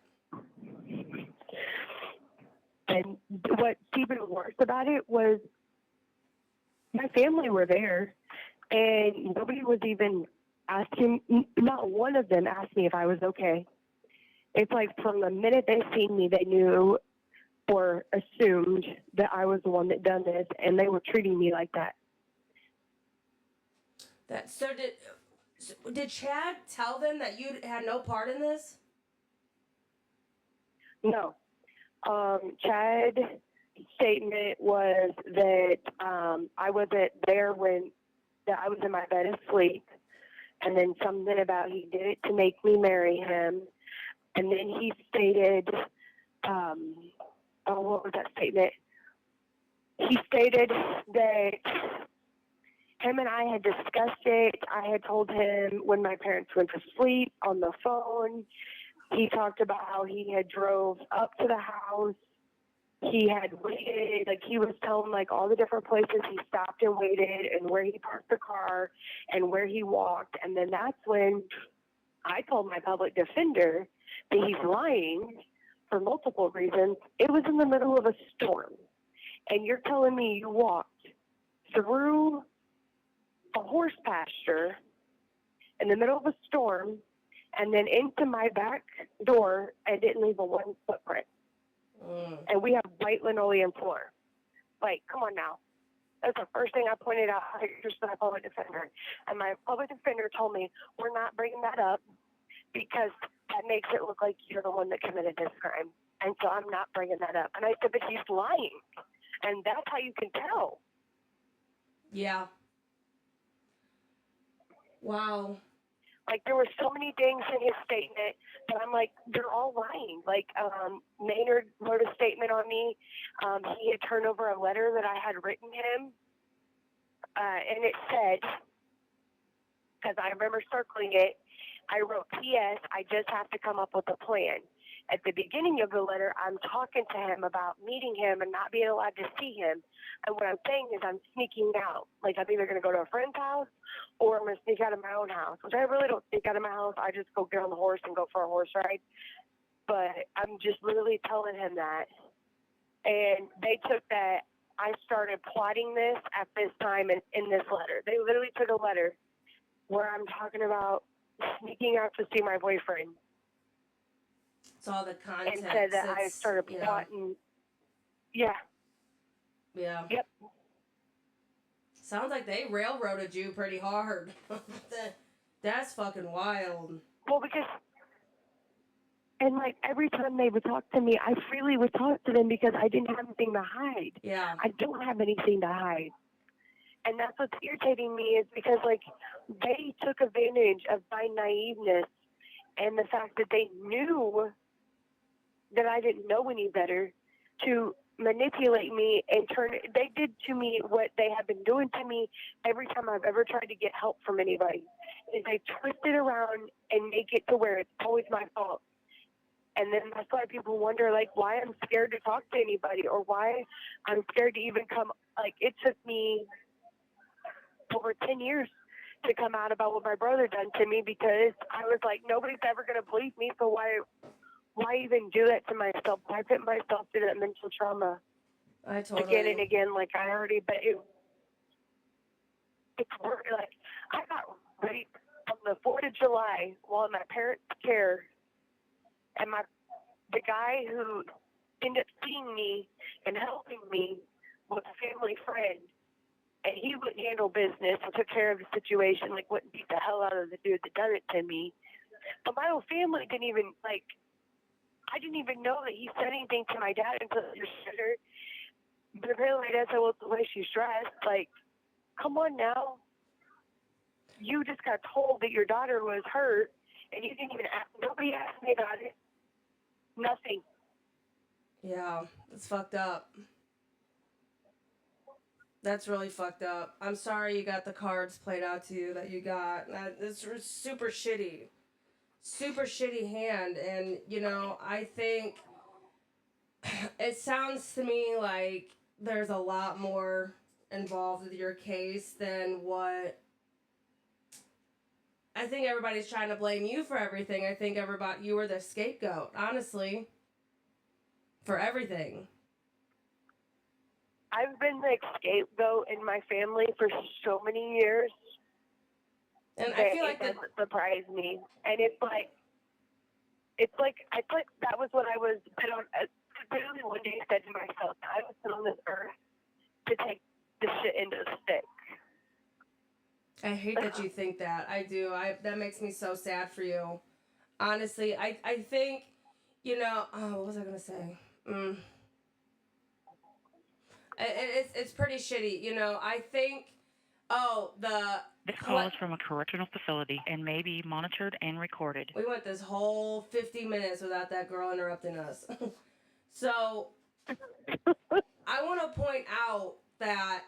And what's even worse about it was my family were there, and nobody was even asking, not one of them asked me if I was okay. It's like from the minute they seen me, they knew or assumed that I was the one that done this, and they were treating me like that. So did Chad tell them that you had no part in this? No. Chad's statement was that I wasn't there that I was in my bed asleep, and then something about he did it to make me marry him, and then he stated, what was that statement? He stated that him and I had discussed it. I had told him when my parents went to sleep on the phone. He talked about how he had drove up to the house. He had waited, like he was telling like all the different places he stopped and waited and where he parked the car and where he walked. And then that's when I told my public defender that he's lying for multiple reasons. It was in the middle of a storm. And you're telling me you walked through a horse pasture in the middle of a storm and then into my back door and didn't leave a one footprint. And we have white linoleum floor. Like, come on now. That's the first thing I pointed out to my public defender. And my public defender told me, we're not bringing that up because that makes it look like you're the one that committed this crime. And so I'm not bringing that up. And I said, but he's lying. And that's how you can tell. Yeah. Wow. Like, there were so many things in his statement that I'm like, they're all lying. Like, Maynard wrote a statement on me. He had turned over a letter that I had written him. And it said, because I remember circling it, I wrote, P.S., I just have to come up with a plan. At the beginning of the letter, I'm talking to him about meeting him and not being allowed to see him. And what I'm saying is I'm sneaking out. Like, I'm either going to go to a friend's house or I'm going to sneak out of my own house, which I really don't sneak out of my house. I just go get on the horse and go for a horse ride. But I'm just literally telling him that. And they took that I started plotting this at this time in this letter. They literally took a letter where I'm talking about sneaking out to see my boyfriend. It's all the context. And said that I started plotting. Yeah. Yeah. Yep. Sounds like they railroaded you pretty hard. That's fucking wild. Well, because, and like every time they would talk to me, I freely would talk to them because I didn't have anything to hide. Yeah. I don't have anything to hide. And that's what's irritating me is because, like, they took advantage of my naiveness and the fact that they knew that I didn't know any better to manipulate me and they did to me what they have been doing to me every time I've ever tried to get help from anybody. Is they twist it around and make it to where it's always my fault. And then that's why people wonder, like, why I'm scared to talk to anybody or why I'm scared to even come. Like, it took me over 10 years to come out about what my brother done to me because I was like, nobody's ever going to believe me, so why even do that to myself? Why put myself through that mental trauma again and again? Like, I already, but it's like, I got raped on the 4th of July while in my parents' care, and the guy who ended up seeing me and helping me was a family friend, and he wouldn't handle business and took care of the situation, like wouldn't beat the hell out of the dude that done it to me. But my whole family didn't even, like, I didn't even know that he said anything to my dad until later. But apparently my dad said, well, it's the way she's dressed. Like, come on now. You just got told that your daughter was hurt, and you didn't even ask. Nobody asked me about it. Nothing. Yeah, it's fucked up. That's really fucked up. I'm sorry you got the cards played out to you that you got. It's super shitty. Super shitty hand. And, you know, I think it sounds to me like there's a lot more involved with your case than what I think everybody's trying to blame you for everything. I think you were the scapegoat, honestly, for everything. I've been the scapegoat in my family for so many years. And I feel like it doesn't surprise me. And it's like that was what I was put on. Literally one day I said to myself, I was put on this earth to take this shit into the stick. I hate that you think that. I do. That makes me so sad for you. Honestly, I think, you know, what was I going to say? It's pretty shitty, you know. I think, This call is from a correctional facility and may be monitored and recorded. We went this whole 50 minutes without that girl interrupting us. So, I want to point out that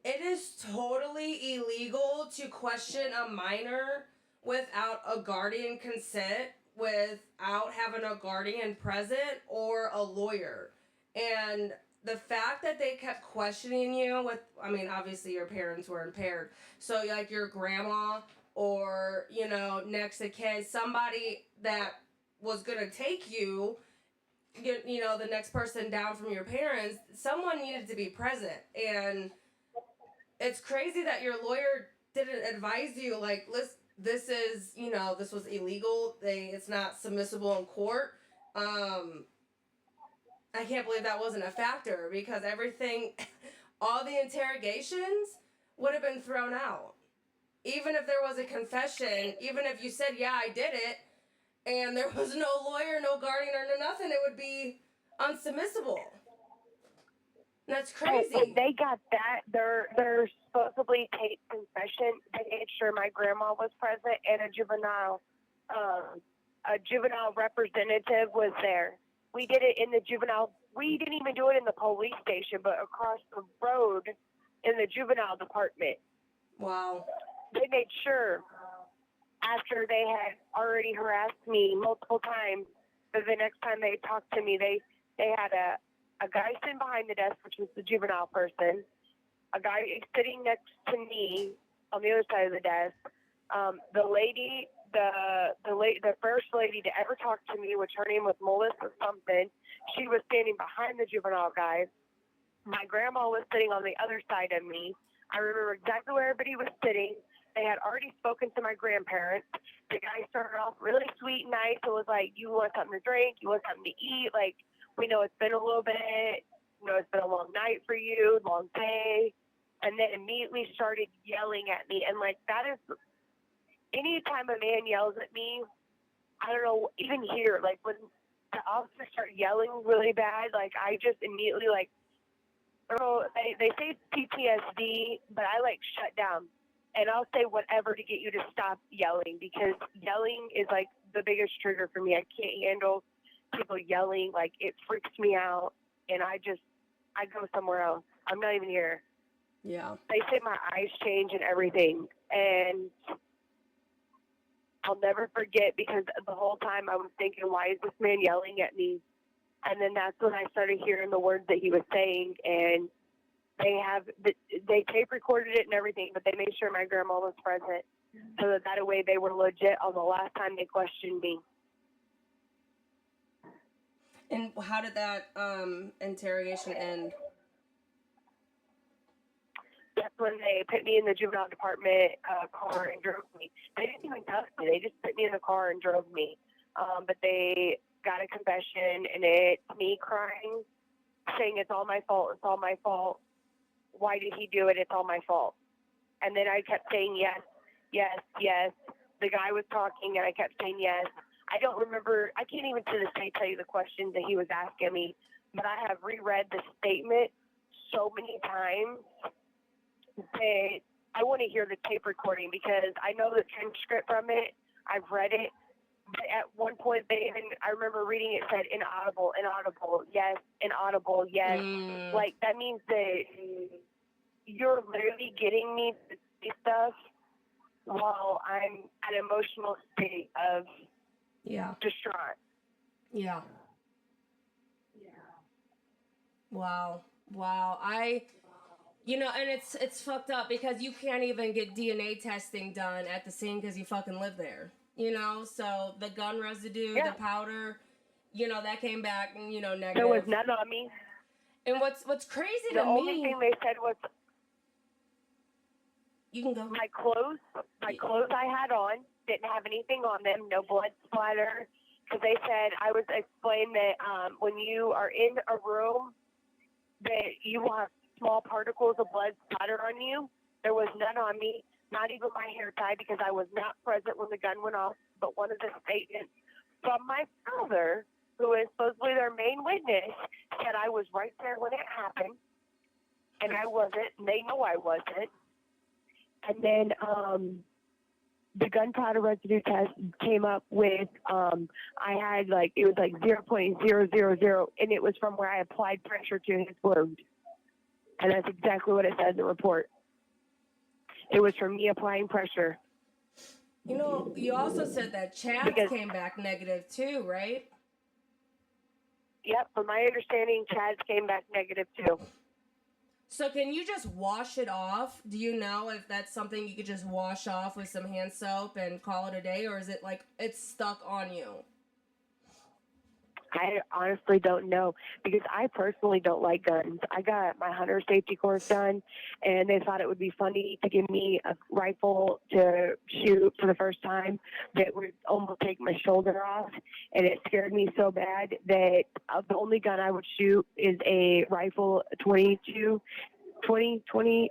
it is totally illegal to question a minor without a guardian consent, without having a guardian present or a lawyer. And the fact that they kept questioning you obviously your parents were impaired. So like your grandma or, you know, next of kin, somebody that was going to take you, you know, the next person down from your parents, someone needed to be present. And it's crazy that your lawyer didn't advise you, like, this is, you know, this was illegal. It's not submissible in court. I can't believe that wasn't a factor because everything, all the interrogations would have been thrown out. Even if there was a confession, even if you said, yeah, I did it, and there was no lawyer, no guardian, or no nothing, it would be unsubmissible. That's crazy. And they got that. Their supposedly taped confession. They made sure my grandma was present and a juvenile representative was there. We did it in the juvenile. We didn't even do it in the police station, but across the road in the juvenile department. Wow. They made sure after they had already harassed me multiple times that the next time they talked to me, they had a guy sitting behind the desk, which was the juvenile person, a guy sitting next to me on the other side of the desk, the first lady to ever talk to me, which her name was Melissa something, she was standing behind the juvenile guy, My grandma was sitting on the other side of me. I remember exactly where everybody was sitting. They had already spoken to my grandparents. The guy started off really sweet and nice and was like, you want something to drink? You want something to eat? Like, we know it's been a little bit. You know, it's been a long night for you, long day. And then immediately started yelling at me. And, like, that is, anytime a man yells at me, I don't know, even here, like, when the officers start yelling really bad, like, I just immediately, like, oh, they say PTSD, but I, like, shut down. And I'll say whatever to get you to stop yelling, because yelling is, like, the biggest trigger for me. I can't handle people yelling. Like, it freaks me out, and I go somewhere else. I'm not even here. Yeah. They say my eyes change and everything, and I'll never forget, because the whole time I was thinking, why is this man yelling at me? And then that's when I started hearing the words that he was saying, and they tape recorded it and everything, but they made sure my grandma was present, so that way they were legit on the last time they questioned me. And how did that interrogation end? That's when they put me in the juvenile department car and drove me. They didn't even touch me. They just put me in the car and drove me. But they got a confession, and it's me crying, saying it's all my fault, it's all my fault. Why did he do it? It's all my fault. And then I kept saying yes, yes, yes. The guy was talking, and I kept saying yes. I don't remember. I can't even to this day tell you the questions that he was asking me, but I have reread the statement so many times that I want to hear the tape recording, because I know the transcript from it. I've read it. But at one point, I remember reading it said inaudible, yes, inaudible, yes. Like, that means that you're literally getting me to say stuff while I'm at an emotional state of distraught. Yeah. Wow. And it's fucked up, because you can't even get DNA testing done at the scene because you fucking live there. So the gun residue, the powder, that came back, negative. There was none on me. And what's crazy to me... The only thing they said was... You can go. My clothes I had on didn't have anything on them, no blood splatter. Because they said, I was explained that when you are in a room, that you will have small particles of blood splatter on you. There was none on me, not even my hair tie, because I was not present when the gun went off. But one of the statements from my father, who is supposedly their main witness, said I was right there when it happened, and I wasn't, and they know I wasn't. And then the gunpowder residue test came up with, I had it was 0.000, and it was from where I applied pressure to his wound. And that's exactly what it said in the report. It was from me applying pressure. You also said that Chad came back negative too, right? Yep, from my understanding, Chad's came back negative too. So can you just wash it off? Do you know if that's something you could just wash off with some hand soap and call it a day, or is it it's stuck on you? I honestly don't know, because I personally don't like guns. I got my hunter safety course done, and they thought it would be funny to give me a rifle to shoot for the first time that would almost take my shoulder off, and it scared me so bad that the only gun I would shoot is a rifle 20,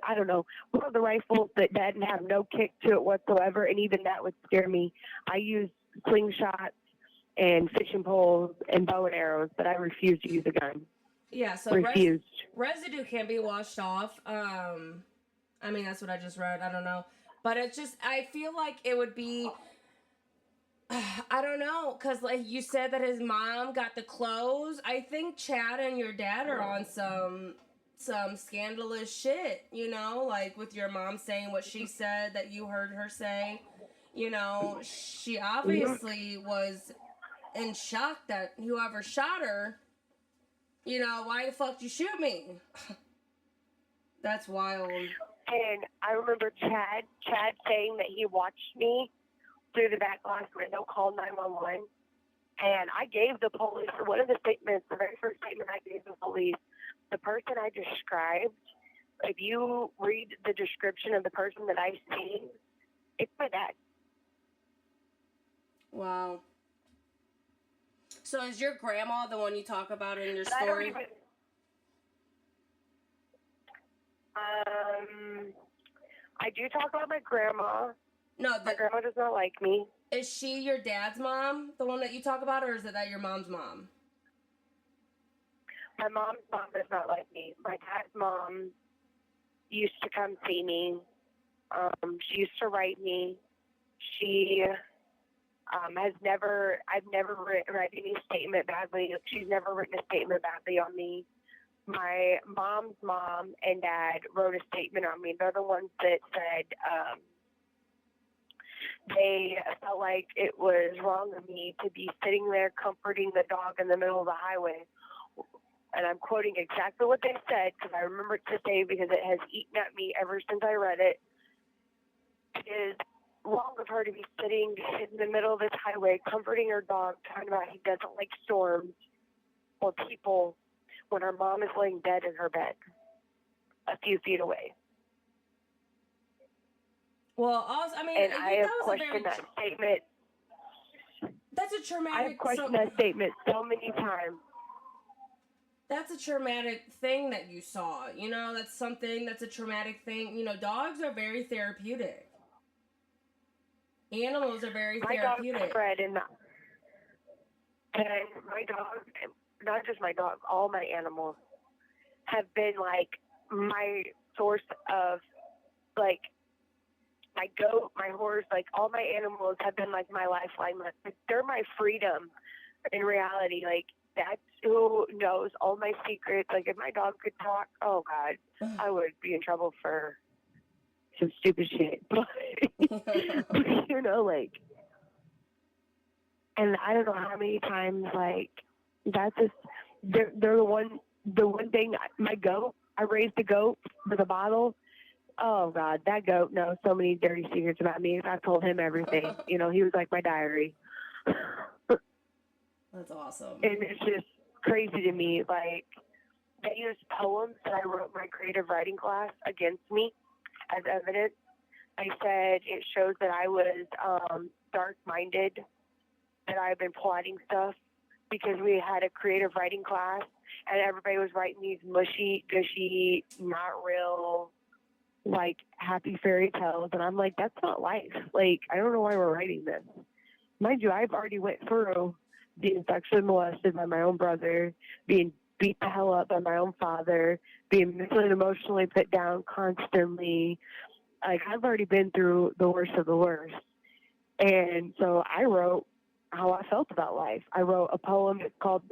I don't know, one of the rifles that didn't have no kick to it whatsoever, and even that would scare me. I use slingshots and fishing poles and bow and arrows, but I refuse to use a gun. Yeah, so residue can be washed off. That's what I just read. I don't know. But it's just, I feel like it would be, I don't know, because you said that his mom got the clothes. I think Chad and your dad are on some scandalous shit, with your mom saying what she said that you heard her say. She obviously was in shock that whoever shot her, why the fuck did you shoot me? That's wild. And I remember Chad saying that he watched me through the back glass window, called 911, and I gave the police, one of the statements, the very first statement I gave the police, the person I described, if you read the description of the person that I've seen, it's my dad. Wow. So is your grandma the one you talk about in your But I don't story? even, I do talk about my grandma. No, My grandma does not like me. is she your dad's mom, the one that you talk about, or is it that your mom's mom? My mom's mom does not like me. My dad's mom used to come see me. She used to write me. She I've never read any statement badly. She's never written a statement badly on me. My mom's mom and dad wrote a statement on me. They're the ones that said they felt like it was wrong of me to be sitting there comforting the dog in the middle of the highway. And I'm quoting exactly what they said because I remember it to say because it has eaten at me ever since I read it. It is wrong of her to be sitting in the middle of this highway comforting her dog, talking about he doesn't like storms or people when her mom is laying dead in her bed a few feet away. Well, also, I mean, And I have that was questioned that statement. That's a traumatic. I have questioned that statement so many times. That's a traumatic thing that you saw. You know, that's a traumatic thing. You know, dogs are very therapeutic. Animals are very therapeutic. My dog spread and my dog, not just my dog, all my animals have been like my source of like my goat, my horse, like all my animals have been like my lifeline. Like, they're my freedom in reality. Like that's who knows all my secrets. Like if my dog could talk, oh God, I would be in trouble for some stupid shit. But you know, like, and I don't know how many times like that's just they're the one thing. My goat, I raised a goat with a bottle. Oh God, that goat knows so many dirty secrets about me. I told him everything. You know, he was like my diary. That's awesome. And it's just crazy to me. Like they used poems that I wrote in my creative writing class against me as evidence. I said it shows that I was dark-minded, that I've been plotting stuff because we had a creative writing class and everybody was writing these mushy, gushy, not real, like happy fairy tales. And I'm like, that's not life. Like, I don't know why we're writing this. Mind you, I've already went through being sexually molested by my own brother, being beat the hell up by my own father, being mentally and emotionally put down constantly. Like, I've already been through the worst of the worst. And so I wrote how I felt about life. I wrote a poem.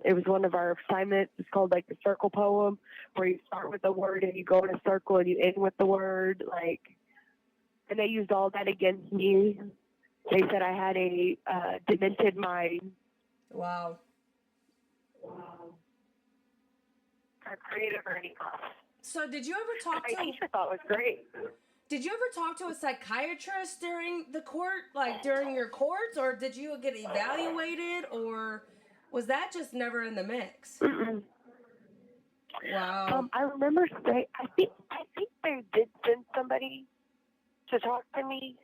It was one of our assignments. It's called like the circle poem, where you start with a word and you go in a circle and you end with the word. Like, and they used all that against me. They said I had a demented mind. Wow. A creative writing class. So did you ever talk My teacher thought it was great. Did you ever talk to a psychiatrist during the court, like during your courts, or did you get evaluated, or was that just never in the mix? Mm-mm. Wow. I remember I think they did send somebody to talk to me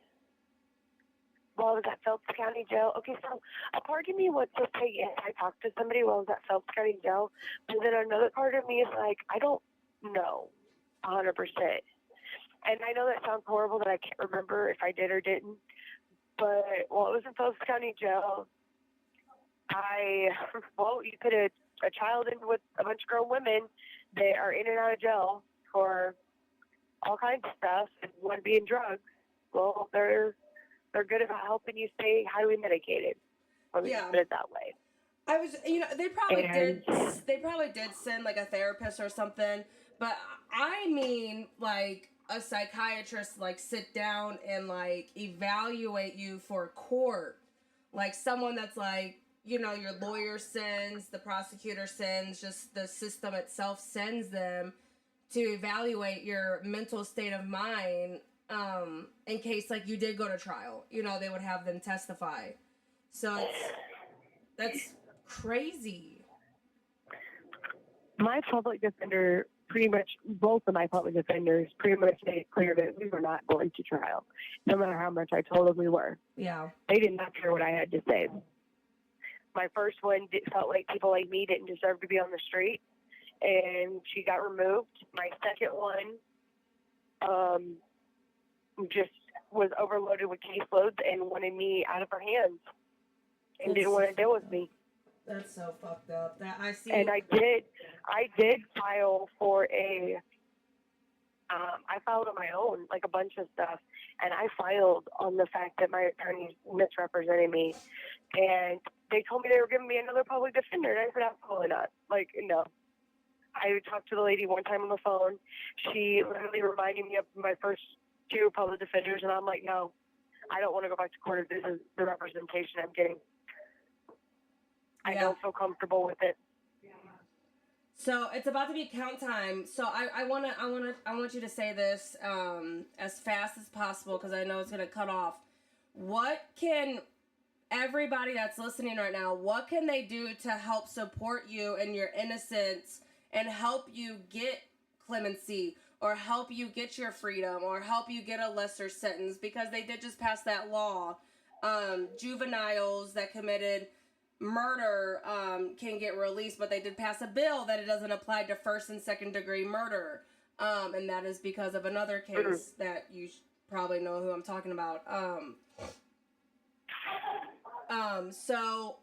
while I was at Phelps County Jail. Okay, so a part of me wants to say yes, I talked to somebody while I was at Phelps County Jail, but then another part of me is like, I don't know 100%. And I know that sounds horrible that I can't remember if I did or didn't, but while I was in Phelps County Jail, you put a child in with a bunch of grown women that are in and out of jail for all kinds of stuff, and one being drugs. Well, they're good about helping you stay highly medicated. Let me put it that way. I was, they probably did send like a therapist or something, but I mean, like a psychiatrist, like sit down and like evaluate you for court, like someone that's like, your lawyer sends, the prosecutor sends, just the system itself sends them to evaluate your mental state of mind, in case like you did go to trial, they would have them testify. So that's crazy. my public defender both of my public defenders pretty much made it clear that we were not going to trial, no matter how much I told them we were. Yeah. They did not care what I had to say. My first one felt like people like me didn't deserve to be on the street, and she got removed. My second one just was overloaded with caseloads and wanted me out of her hands and didn't want to deal with me. That's so fucked up. That I see. And I did file for I filed on my own, like a bunch of stuff, and I filed on the fact that my attorney misrepresented me, and they told me they were giving me another public defender, and I said, absolutely not. Like, no. I talked to the lady one time on the phone. She literally reminded me of my first two public defenders, and I'm like, no, I don't want to go back to court if this is the representation I'm getting. I don't feel comfortable with it. So it's about to be count time. So I want you to say this as fast as possible because I know it's gonna cut off. What can everybody that's listening right now? What can they do to help support you and your innocence and help you get clemency or help you get your freedom or help you get a lesser sentence? Because they did just pass that law. Juveniles that committed murder can get released, but they did pass a bill that it doesn't apply to first and second degree murder, and that is because of another case that you probably know who I'm talking about. So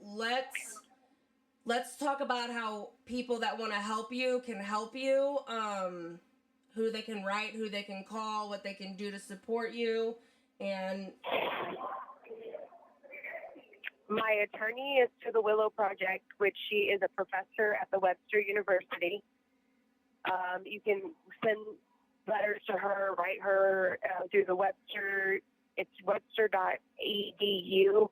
let's talk about how people that want to help you can help you, who they can write, who they can call, what they can do to support you, and my attorney is to the Willow Project, which she is a professor at the Webster University. You can send letters to her, write her through the Webster. It's webster.edu.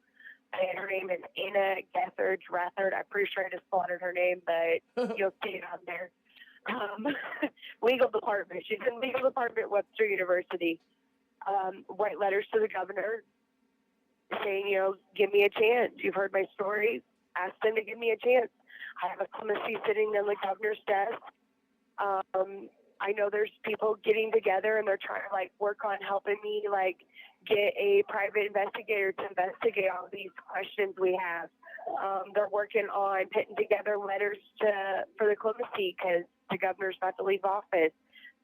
And her name is Anna Rathard. I'm pretty sure I just slaughtered her name, but you'll see it on there. Legal department. She's in legal department at Webster University. Write letters to the governor saying, give me a chance. You've heard my story. Ask them to give me a chance. I have a clemency sitting on the governor's desk. I know there's people getting together and they're trying to work on helping me get a private investigator to investigate all these questions we have. They're working on putting together letters for the clemency because the governor's about to leave office.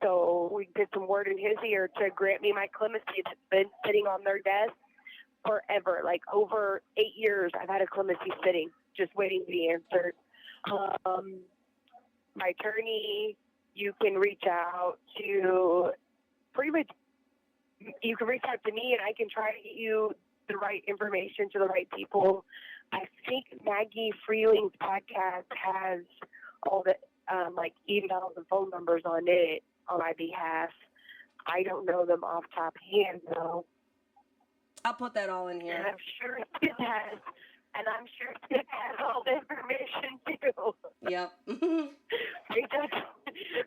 So we did some word in his ear to grant me my clemency that's been sitting on their desk forever. Over 8 years, I've had a clemency sitting, just waiting to be answered. My attorney, you can reach out to you can reach out to me and I can try to get you the right information to the right people. I think Maggie Freeling's podcast has all the emails and phone numbers on it on my behalf. I don't know them off top hand though. I'll put that all in here. And I'm sure it has all the information too. Yep.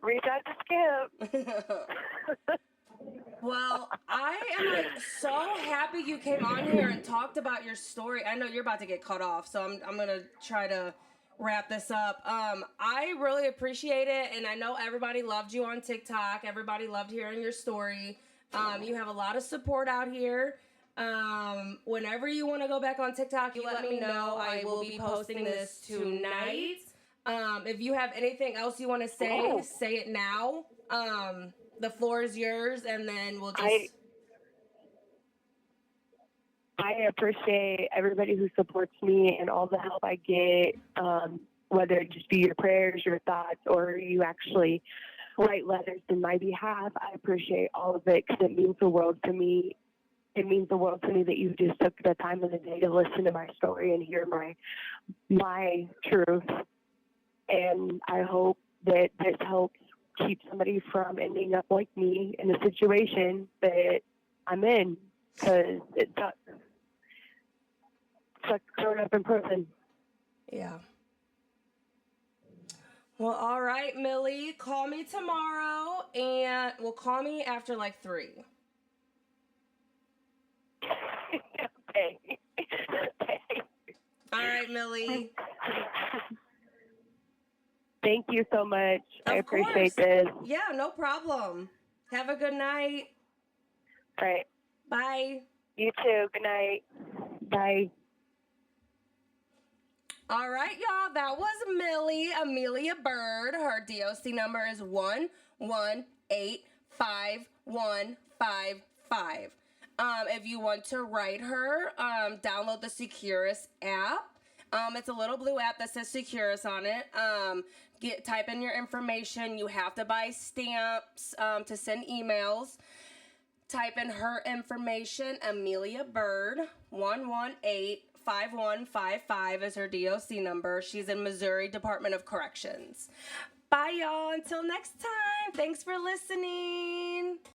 reach out to Skip. Well, I am so happy you came on here and talked about your story. I know you're about to get cut off, so I'm gonna try to wrap this up. I really appreciate it, and I know everybody loved you on TikTok. Everybody loved hearing your story. You have a lot of support out here. Whenever you want to go back on TikTok, you let me know. I will be posting this tonight. If you have anything else you want to say it now. The floor is yours, and then we'll just... I appreciate everybody who supports me and all the help I get, whether it just be your prayers, your thoughts, or you actually write letters in my behalf. I appreciate all of it because it means the world to me. It means the world to me that you just took the time of the day to listen to my story and hear my truth. And I hope that this helps keep somebody from ending up like me in a situation that I'm in, because it sucks. It's like growing up in prison. Yeah. Well, all right, Millie, call me tomorrow, and call me after 3. Okay. All right, Millie. Thank you so much. I Of appreciate course. this. Yeah, no problem. Have a good night. All right. Bye. You too. Good night. Bye. All right, y'all. That was Amelia Bird. Her DOC number is 1185155. If you want to write her, download the Securus app. It's a little blue app that says Securus on it. Type in your information. You have to buy stamps to send emails. Type in her information, Amelia Bird, 1185155 is her DOC number. She's in Missouri Department of Corrections. Bye, y'all. Until next time. Thanks for listening.